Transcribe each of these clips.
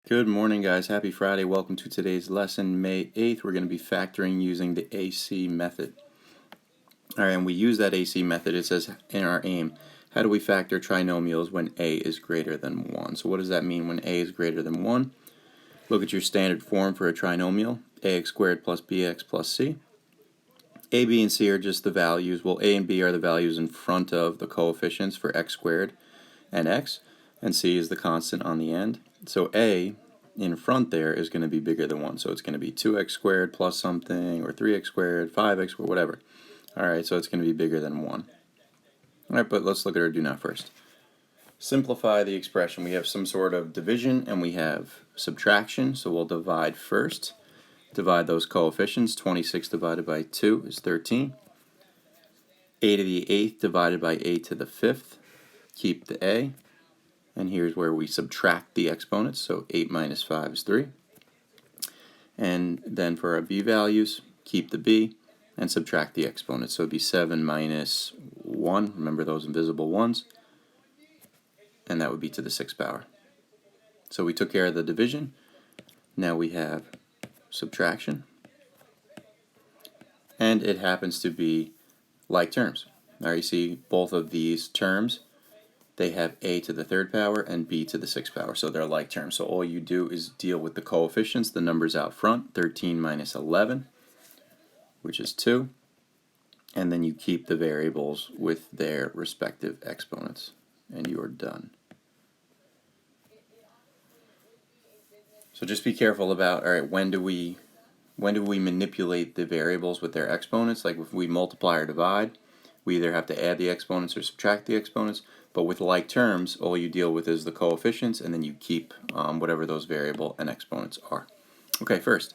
Good morning, guys. Happy Friday. Welcome to today's lesson, May 8th. We're going to be factoring using the AC method. All right, and we use that AC method. It says in our aim, how do we factor trinomials when A is greater than 1? So what does that mean when A is greater than 1? Look at your standard form for a trinomial, ax squared plus bx plus c. A, b, and c are just the values. Well, a and b are the values in front of the coefficients for x squared and x, and c is the constant on the end. So a in front there is going to be bigger than 1. So it's going to be 2x squared plus something, or 3x squared, 5x squared, whatever. Alright, so it's going to be bigger than 1. Alright, but let's look at our do not first. Simplify the expression. We have some sort of division and we have subtraction, so we'll divide first. Divide those coefficients. 26 divided by 2 is 13. A to the 8th divided by a to the 5th. Keep the a. And here's where we subtract the exponents, so 8 minus 5 is 3. And then for our b values, keep the b and subtract the exponents. So it'd be 7 minus 1, remember those invisible ones, and that would be to the 6th power. So we took care of the division. Now we have subtraction. And it happens to be like terms. Now you see both of these terms, they have a to the 3rd power and b to the 6th power, so they're like terms. So all you do is deal with the coefficients, the numbers out front, 13 minus 11, which is 2, and then you keep the variables with their respective exponents, and you are done. So just be careful about, all right, when do we manipulate the variables with their exponents? Like if we multiply or divide, we either have to add the exponents or subtract the exponents. But with like terms, all you deal with is the coefficients, and then you keep whatever those variable and exponents are. Okay, first,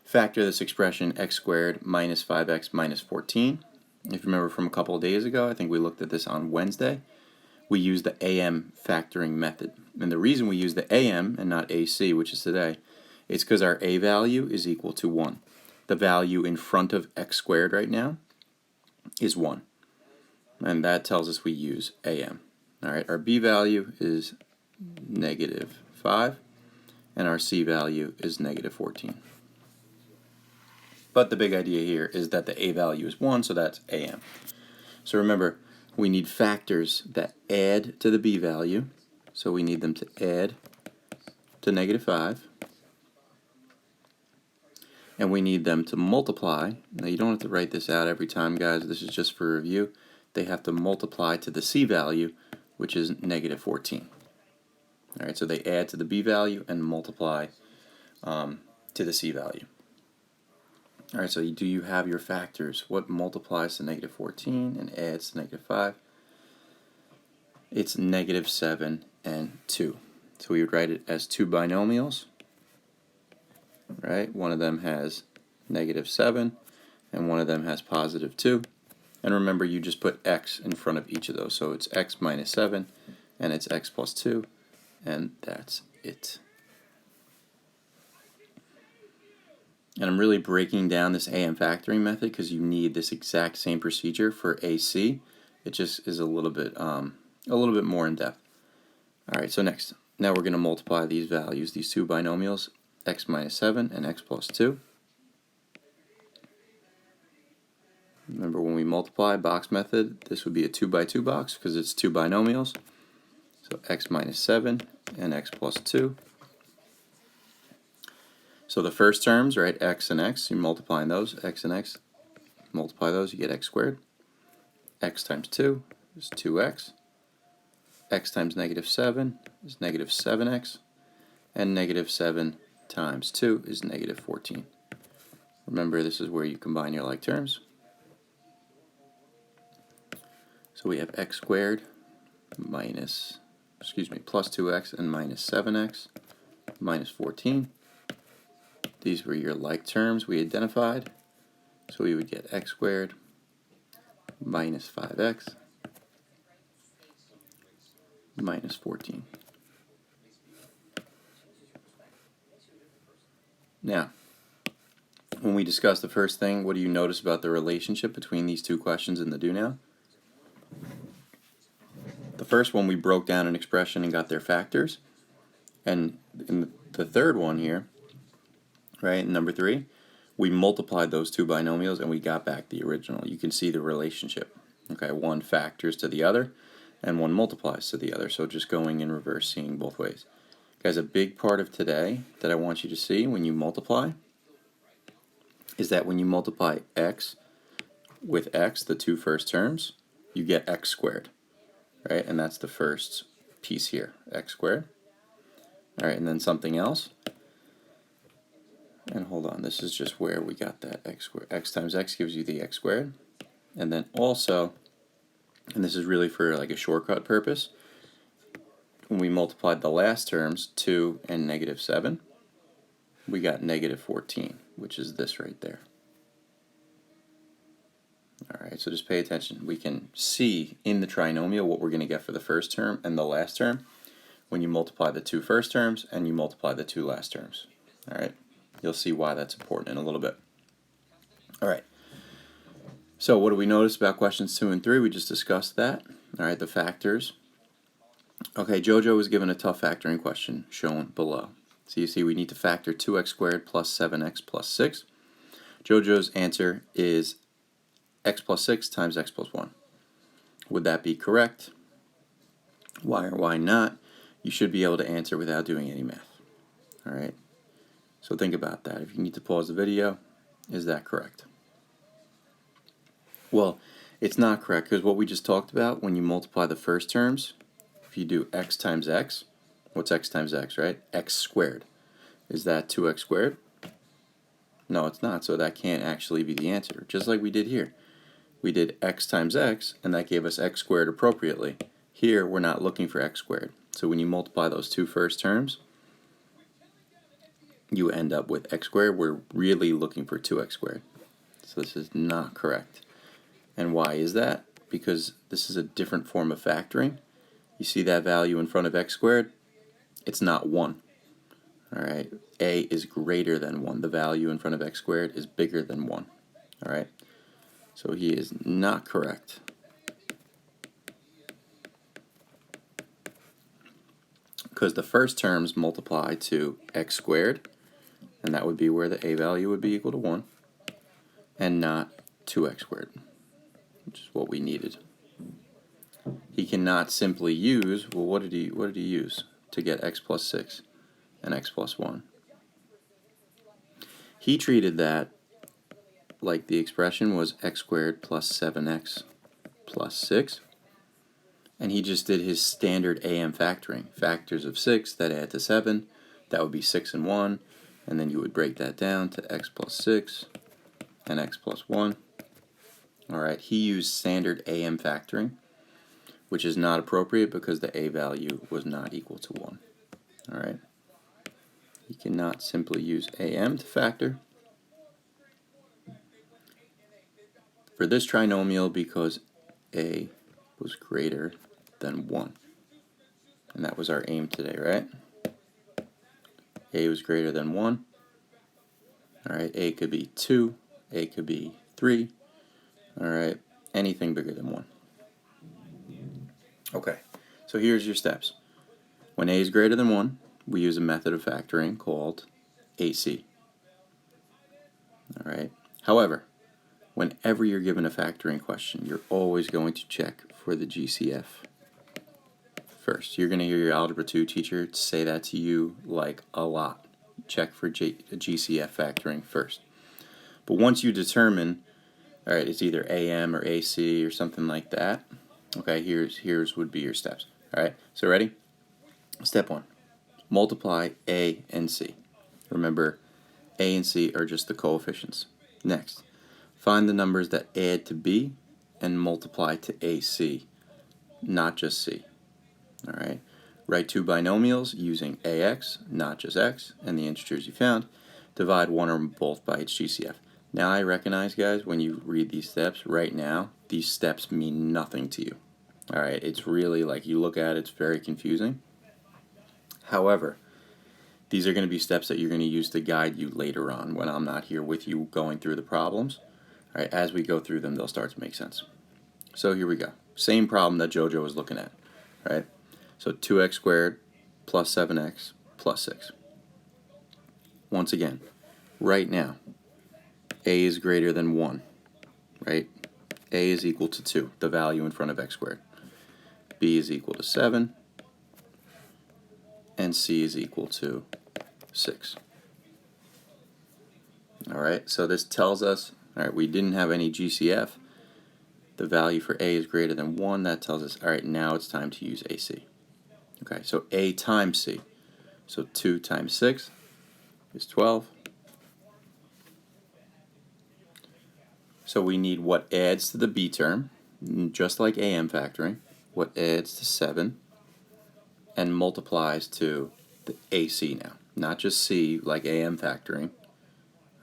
factor this expression x squared minus 5x minus 14. If you remember from a couple of days ago, I think we looked at this on Wednesday, we use the AM factoring method. And the reason we use the AM and not AC, which is today, is because our A value is equal to 1. The value in front of x squared right now is 1. And that tells us we use AM. Alright, our B value is negative 5, and our C value is negative 14. But the big idea here is that the A value is 1, so that's AM. So remember, we need factors that add to the B value, so we need them to add to negative 5. And we need them to multiply. Now you don't have to write this out every time, guys, this is just for review. They have to multiply to the C value, which is negative 14. Alright, so they add to the B value and multiply to the C value. Alright, so do you have your factors? What multiplies to negative 14 and adds to negative 5? It's negative 7 and 2. So we would write it as two binomials. Right? One of them has negative 7 and one of them has positive 2. And remember, you just put x in front of each of those. So it's x minus 7 and it's x plus 2, and that's it. And I'm really breaking down this AM factoring method because you need this exact same procedure for AC. It just is a little bit more in depth. All right, so next, now we're going to multiply these values, these two binomials, x minus 7 and x plus 2. Remember, when we multiply box method, this would be a 2 by 2 box because it's two binomials. So x minus 7 and x plus 2. So the first terms, right, x and x, you're multiplying those, x and x, multiply those, you get x squared. X times 2 is 2x. X times negative 7 is negative 7x. And negative 7 times 2 is negative 14. Remember, this is where you combine your like terms. So we have x squared plus 2x and minus 7x minus 14. These were your like terms we identified. So we would get x squared minus 5x minus 14. Now, when we discuss the first thing, what do you notice about the relationship between these two questions in the do now? The first one, we broke down an expression and got their factors. And in the third one here, right, number 3, we multiplied those two binomials and we got back the original. You can see the relationship. Okay, one factors to the other and one multiplies to the other. So just going in reverse, seeing both ways. Guys, a big part of today that I want you to see when you multiply is that when you multiply x with x, the two first terms, you get x squared, right? And that's the first piece here, x squared. All right, and then something else. And hold on, this is just where we got that x squared. X times x gives you the x squared. And then also, and this is really for like a shortcut purpose, when we multiplied the last terms, 2 and -7, we got -14, which is this right there. Alright, so just pay attention. We can see in the trinomial what we're going to get for the first term and the last term when you multiply the two first terms and you multiply the two last terms. Alright, you'll see why that's important in a little bit. Alright, so what do we notice about questions 2 and 3? We just discussed that. Alright, the factors. Okay, Jojo was given a tough factoring question shown below. So you see we need to factor 2x squared plus 7x plus 6. Jojo's answer is x plus 6 times x plus 1. Would that be correct? Why or why not? You should be able to answer without doing any math. Alright, so think about that. If you need to pause the video, is that correct? Well, it's not correct because what we just talked about, when you multiply the first terms, if you do x times x, what's x times x, right? X squared. Is that 2x squared? No, it's not, so that can't actually be the answer. Just like we did here. We did x times x, and that gave us x squared appropriately. Here, we're not looking for x squared. So when you multiply those two first terms, you end up with x squared. We're really looking for 2x squared. So this is not correct. And why is that? Because this is a different form of factoring. You see that value in front of x squared? It's not 1. Alright, a is greater than 1. The value in front of x squared is bigger than 1. Alright, so he is not correct. Because the first terms multiply to x squared, and that would be where the a value would be equal to 1, and not 2x squared, which is what we needed. He cannot simply use, well, what did he use to get x plus 6 and x plus 1? He treated that like the expression was x squared plus 7x plus 6, and he just did his standard AM factoring. Factors of 6 that add to 7, that would be 6 and 1, and then you would break that down to x plus 6 and x plus 1. Alright, he used standard AM factoring, which is not appropriate because the a value was not equal to 1. Alright, you cannot simply use AM to factor for this trinomial because a was greater than 1. And that was our aim today, right? A was greater than 1. Alright, a could be 2, a could be 3. Alright, anything bigger than 1. Okay, so here's your steps. When a is greater than 1, we use a method of factoring called AC. Alright, however, whenever you're given a factoring question, you're always going to check for the GCF first. You're going to hear your Algebra 2 teacher say that to you like a lot. Check for GCF factoring first. But once you determine, alright, it's either AM or AC or something like that, okay, here's would be your steps. Alright, so ready? Step 1. Multiply A and C. Remember, A and C are just the coefficients. Next, find the numbers that add to B and multiply to AC, not just C. Alright, write two binomials using AX, not just X, and the integers you found. Divide one or both by its GCF. Now I recognize, guys, when you read these steps right now, these steps mean nothing to you. Alright, it's really like you look at it, it's very confusing. However, these are going to be steps that you're going to use to guide you later on when I'm not here with you going through the problems. Alright, as we go through them, they'll start to make sense. So here we go. Same problem that Jojo was looking at. Right? So 2x squared plus 7x plus 6. once again, right now, a is greater than 1, right? A is equal to 2, the value in front of x squared. B is equal to 7, and C is equal to 6. Alright, so this tells us, alright, we didn't have any GCF. The value for A is greater than 1. That tells us, alright, now it's time to use AC. Okay, so A times C. So 2 times 6 is 12. So we need what adds to the B term, just like AM factoring, what adds to 7 and multiplies to the AC now. Not just C like AM factoring.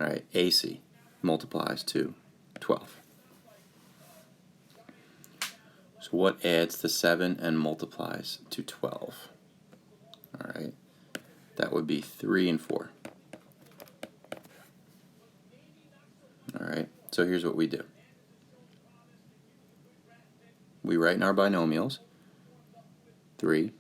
Alright, AC multiplies to 12. So what adds to 7 and multiplies to 12? Alright, that would be 3 and 4. Alright, so here's what we do. We write in our binomials 3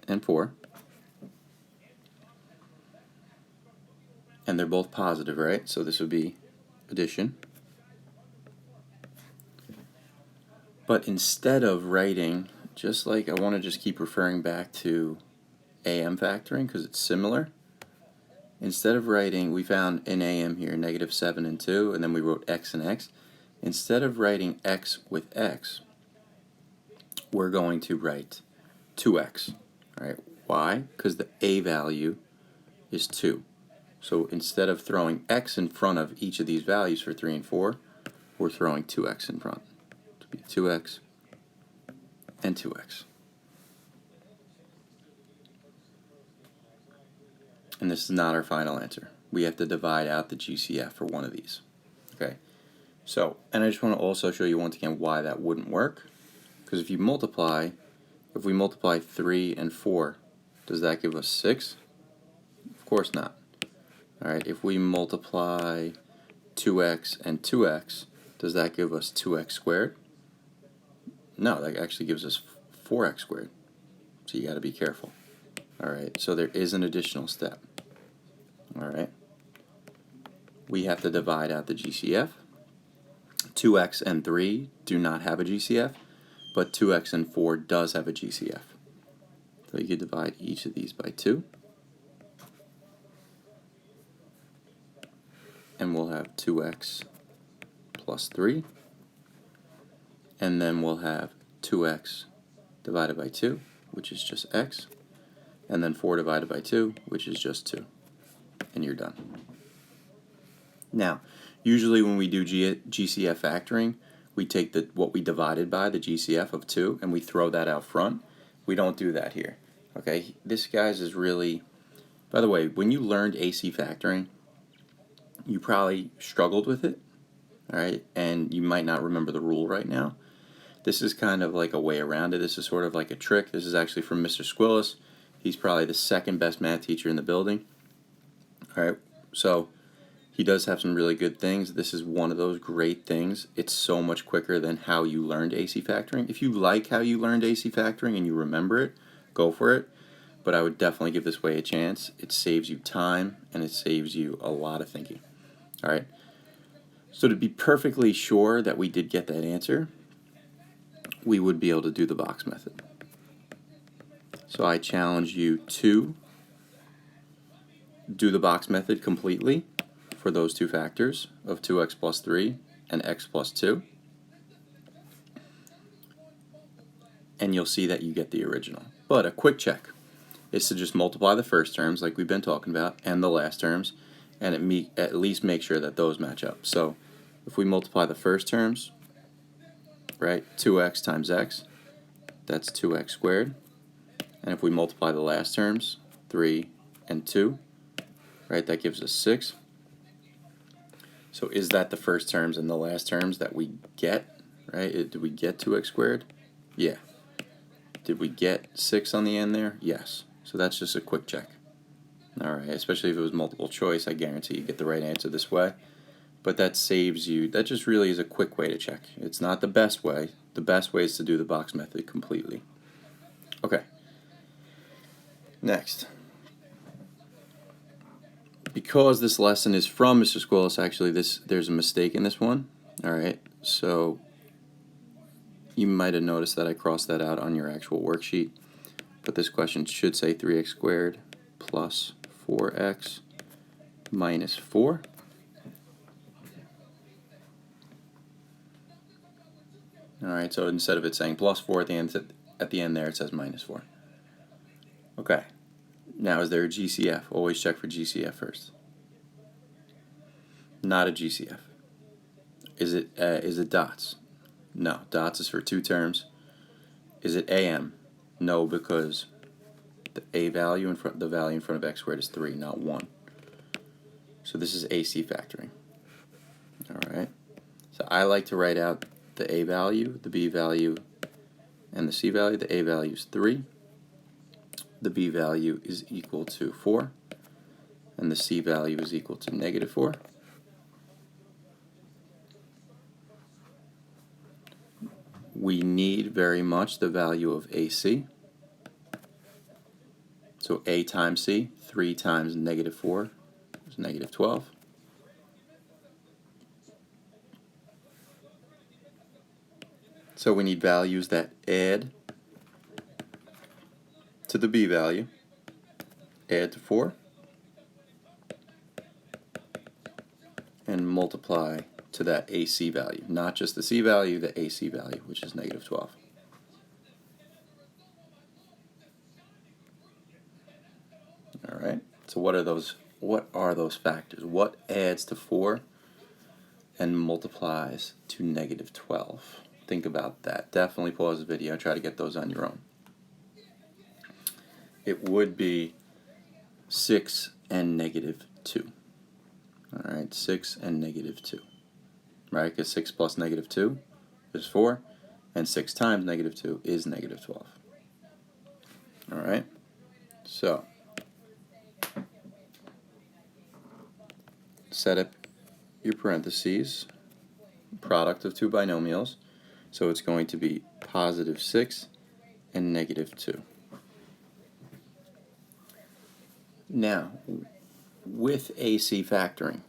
and 4. And they're both positive, right? So this would be addition. But instead of writing, just like I want to just keep referring back to AM factoring because it's similar. Instead of writing, we found in AM here negative 7 and 2, and then we wrote x and x. Instead of writing x with x, we're going to write 2x. All right? Why? Because the A value is 2. So instead of throwing x in front of each of these values for 3 and 4, we're throwing 2x in front. It would be 2x and 2x. And this is not our final answer. We have to divide out the GCF for one of these. Okay. So, and I just want to also show you once again why that wouldn't work. Because if we multiply 3 and 4, does that give us 6? Of course not. Alright, if we multiply 2x and 2x, does that give us 2x squared? No, that actually gives us 4x squared. So you got to be careful. Alright, so there is an additional step. Alright, we have to divide out the GCF. 2x and 3 do not have a GCF, but 2x and 4 does have a GCF. So you could divide each of these by 2. And we'll have 2x plus 3. And then we'll have 2x divided by 2, which is just x. And then 4 divided by 2, which is just 2. And you're done. Now, usually when we do GCF factoring, we take what we divided by, the GCF of 2, and we throw that out front. We don't do that here. Okay, this, guys, is really... By the way, when you learned AC factoring, you probably struggled with it, all right, and you might not remember the rule right now. This is kind of like a way around it. This is sort of like a trick. This is actually from Mr. Squillis. He's probably the second best math teacher in the building. All right, so he does have some really good things. This is one of those great things. It's so much quicker than how you learned AC factoring. If you like how you learned AC factoring and you remember it, go for it. But I would definitely give this way a chance. It saves you time, and it saves you a lot of thinking. All right, so to be perfectly sure that we did get that answer, we would be able to do the box method. So I challenge you to do the box method completely for those two factors of 2x plus 3 and x plus 2. And you'll see that you get the original. But a quick check is to just multiply the first terms like we've been talking about and the last terms, and at least make sure that those match up. So if we multiply the first terms, right, 2x times x, that's 2x squared. And if we multiply the last terms, 3 and 2, right, that gives us 6. So is that the first terms and the last terms that we get, right? Did we get 2x squared? Yeah. Did we get 6 on the end there? Yes. So that's just a quick check. Alright, especially if it was multiple choice, I guarantee you get the right answer this way. But that saves you, that just really is a quick way to check. It's not the best way. The best way is to do the box method completely. Okay. Next. Because this lesson is from Mr. Squillis, actually there's a mistake in this one. Alright, so you might have noticed that I crossed that out on your actual worksheet. But this question should say 3x squared plus 4x minus 4. Alright, so instead of it saying plus 4 at the end there, it says minus 4. Okay. Now, is there a GCF? Always check for GCF first. Not a GCF. Is it dots? No. Dots is for two terms. Is it AM? No, because the value in front of x squared is 3, not 1. So this is AC factoring. Alright. So I like to write out the A value, the B value, and the C value. The A value is 3. The B value is equal to 4. And the C value is equal to negative 4. We need very much the value of AC. So A times C, 3 times negative 4 is negative 12. So we need values that add to the B value, add to 4, and multiply to that AC value. Not just the C value, the AC value, which is negative 12. Alright, so what are those factors? What adds to 4 and multiplies to negative 12? Think about that. Definitely pause the video and try to get those on your own. It would be 6 and negative 2. Alright, 6 and negative 2. Right, because 6 plus negative 2 is 4, and 6 times negative 2 is negative 12. Alright, so set up your parentheses, product of two binomials. So it's going to be positive 6 and negative 2. Now, with AC factoring,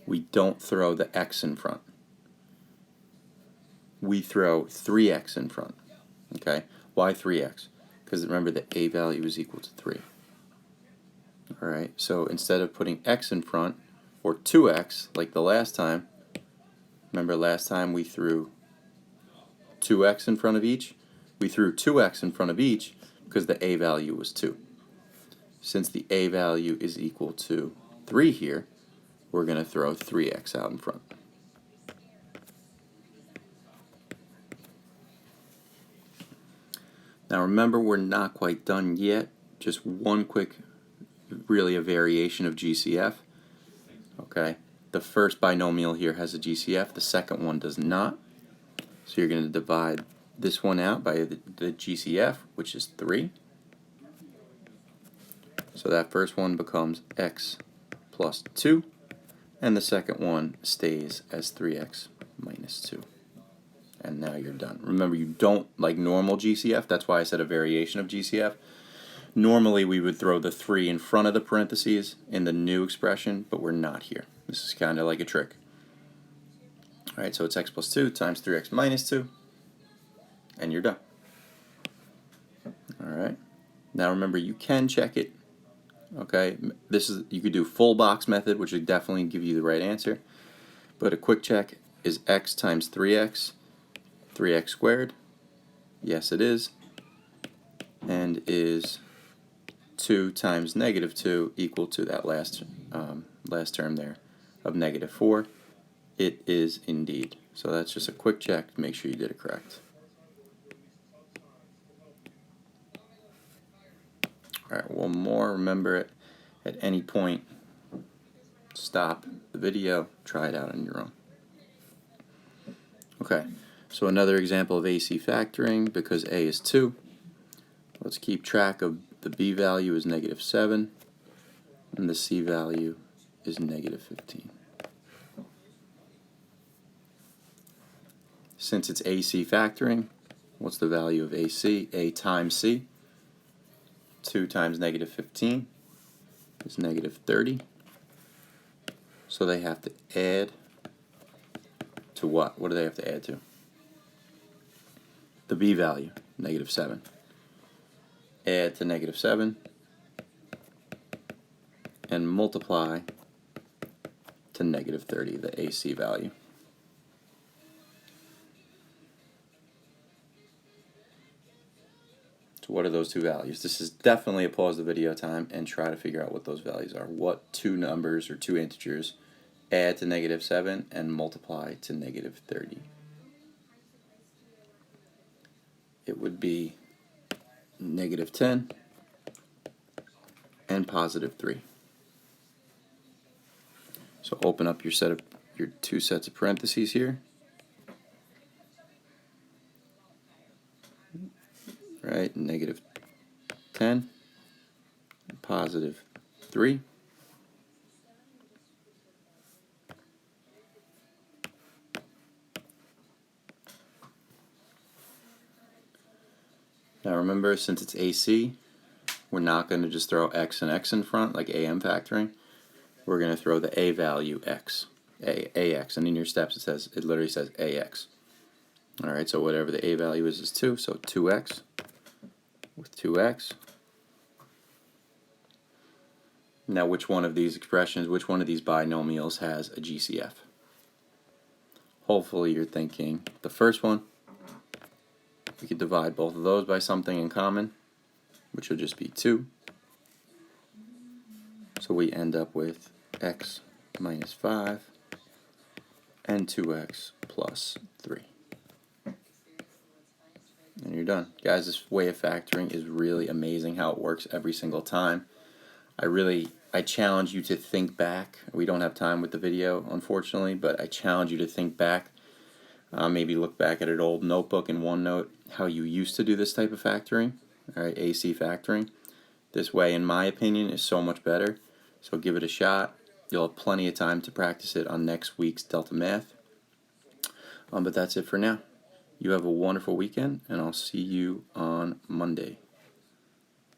we don't throw the x in front. We throw 3x in front. Okay? Why 3x? Because remember the A value is equal to 3. Alright, so instead of putting x in front, or 2x, like the last time, remember last time we threw 2x in front of each? We threw 2x in front of each because the A value was 2. Since the A value is equal to 3 here, we're going to throw 3x out in front. Now remember, we're not quite done yet. Just one quick, really a variation of GCF. Okay, the first binomial here has a GCF, the second one does not. So you're going to divide this one out by the GCF, which is 3. So that first one becomes x plus 2, and the second one stays as 3x minus 2. And now you're done. Remember, you don't like normal GCF, that's why I said a variation of GCF. Normally we would throw the 3 in front of the parentheses in the new expression, but we're not here. This is kind of like a trick. Alright, so it's x plus 2 times 3x minus 2, and you're done. Alright, now remember, you can check it. Okay, you could do full box method, which would definitely give you the right answer. But a quick check is x times 3x, 3x squared. Yes, it is. And is 2 times negative 2 equal to that last term there of negative 4? It is indeed. So that's just a quick check to make sure you did it correct. Alright, one more. Remember, at any point, stop the video, try it out on your own. Okay, so another example of AC factoring, because A is 2. Let's keep track of the B value is negative 7, and the C value is negative 15. Since it's AC factoring, what's the value of AC? A times C. 2 times negative 15 is negative 30. So they have to add to what? What do they have to add to? The b value, negative 7. Add to negative 7 and multiply to negative 30, the AC value. So what are those two values? This is definitely a pause the video time and try to figure out what those values are. What two numbers or two integers add to negative 7 and multiply to negative 30? It would be negative 10 and positive 3. So open up your two sets of parentheses here. Right, negative 10, positive 3. Now remember, since it's AC, we're not going to just throw x and x in front like AM factoring. We're going to throw the a value x, ax, and in your steps it literally says ax. All right, so whatever the a value is 2, so 2x with 2x. Now which one of these expressions, which one of these binomials has a GCF? Hopefully you're thinking the first one. We could divide both of those by something in common, which will just be 2. So we end up with x minus 5 and 2x plus 3. And you're done. Guys, this way of factoring is really amazing how it works every single time. I challenge you to think back. We don't have time with the video, unfortunately, but I challenge you to think back. Maybe look back at an old notebook in OneNote, how you used to do this type of factoring, all right, AC factoring. This way, in my opinion, is so much better. So give it a shot. You'll have plenty of time to practice it on next week's Delta Math. But that's it for now. You have a wonderful weekend, and I'll see you on Monday.